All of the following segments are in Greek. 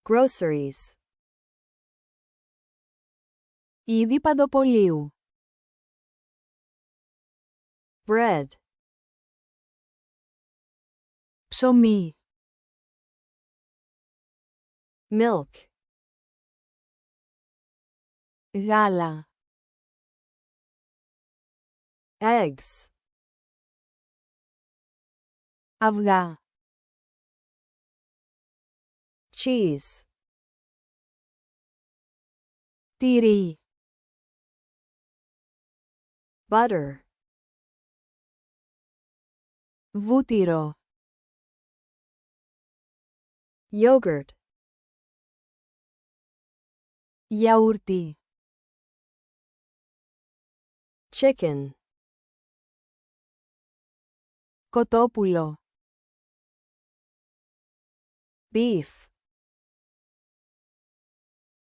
Groceries. Είδη παντοπολίου. Bread. Ψωμί. Milk. Γάλα. Eggs. Αυγά. Cheese. Τυρί. Butter. Βούτυρο. Yogurt. Γιαούρτι. Chicken. Κοτόπουλο. Beef.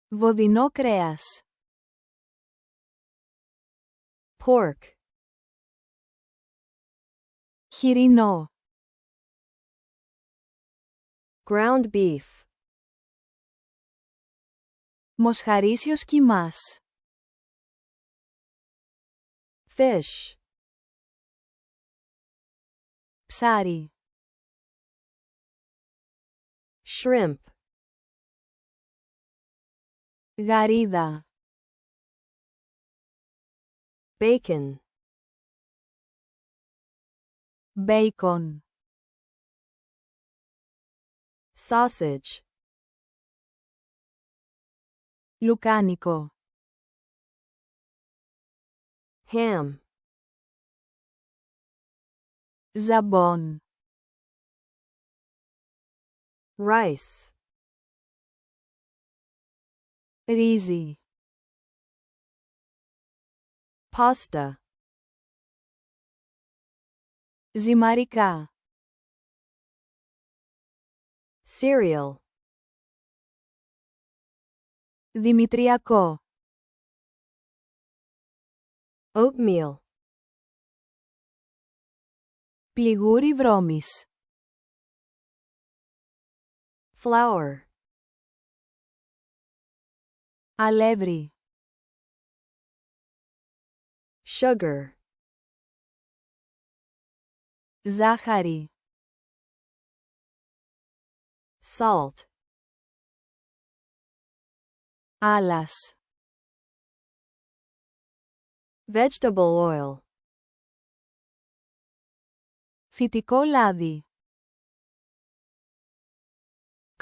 Βοδινό κρέας. Pork. Χοιρινό. Ground beef. Μοσχαρίσιος κιμάς. Fish. Ψάρι. Shrimp. Γαρίδα. Bacon. Μπέικον. Sausage. Λουκάνικο. Ham. Ζαμπόν. Rice. Ρύζι. Pasta. Ζυμαρικά. Cereal. Δημητριακό. Oatmeal. Πληγούρι βρώμης. Flour. Αλεύρι. Sugar. Ζάχαρη. Salt. Άλας. Vegetable oil. Φυτικό λάδι.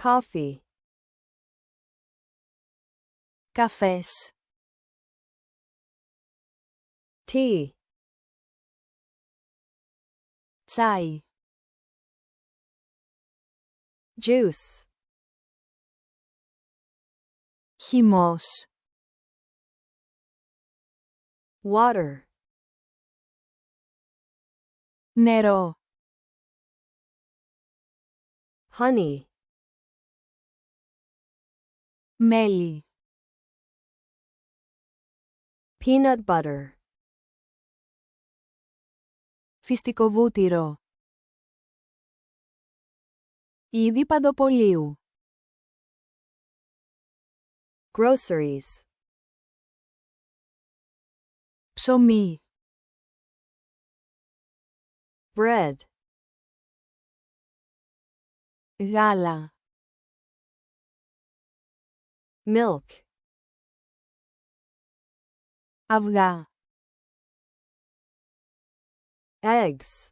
Coffee. Καφές. Tea. Τσάι. Juice. Χυμός. Water. Νερό. Honey. Μέλι. Peanut butter. Φυστικοβούτυρο. Είδη παντοπολίου. Groceries. Ψωμί. Bread. Γάλα. Milk. Αυγά. Eggs.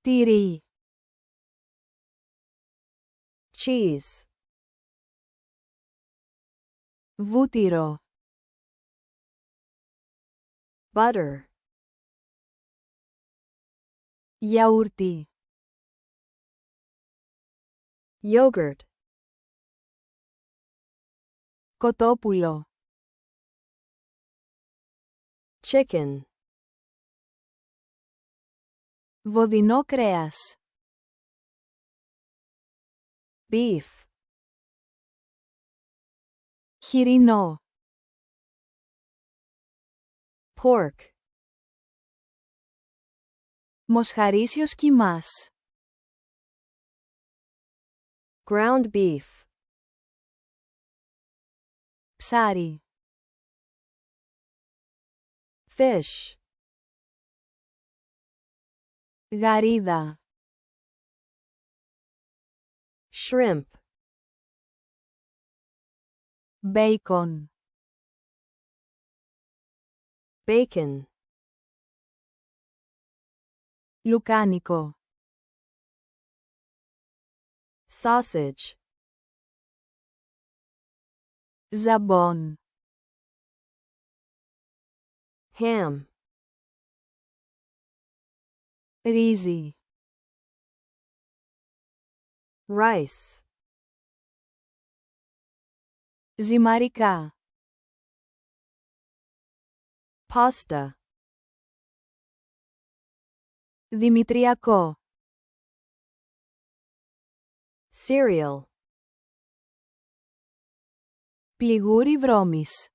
Τυρί. Cheese. Βούτυρο. Butter. Γιαούρτι. Yogurt. Κοτόπουλο. Chicken. Βοδινό κρέας. Beef. Χοιρινό. Pork. Μοσχαρίσιος κιμάς. Ground beef. Ψάρι. Fish. Γαρίδα. Shrimp. Μπέικον. Bacon. Λουκάνικο. Sausage. Ζαμπόν. Ham. Ρύζι. Rice. Ζυμαρικά. Pasta. Δημητριακό. Cereal. Πληγούρι βρώμης.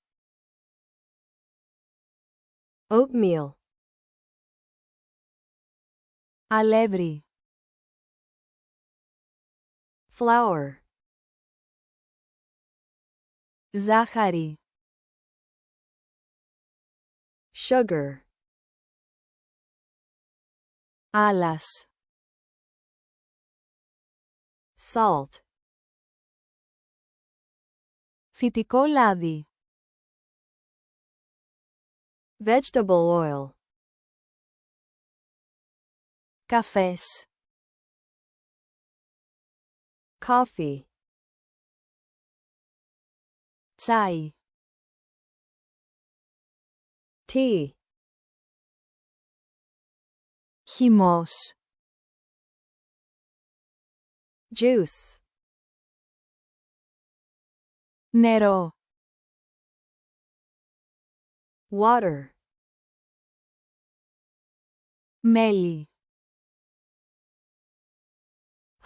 Oatmeal. Αλεύρι. Flour. Ζάχαρη. Sugar. Άλας. Salt. Φυτικό λάδι. Vegetable oil. Καφές. Coffee. Τσάι. Tea. Χυμός. Juice. Νερό. Water. Μέλι.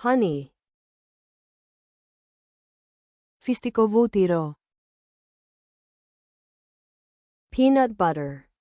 Honey. Φυστικό βούτυρο. Peanut butter.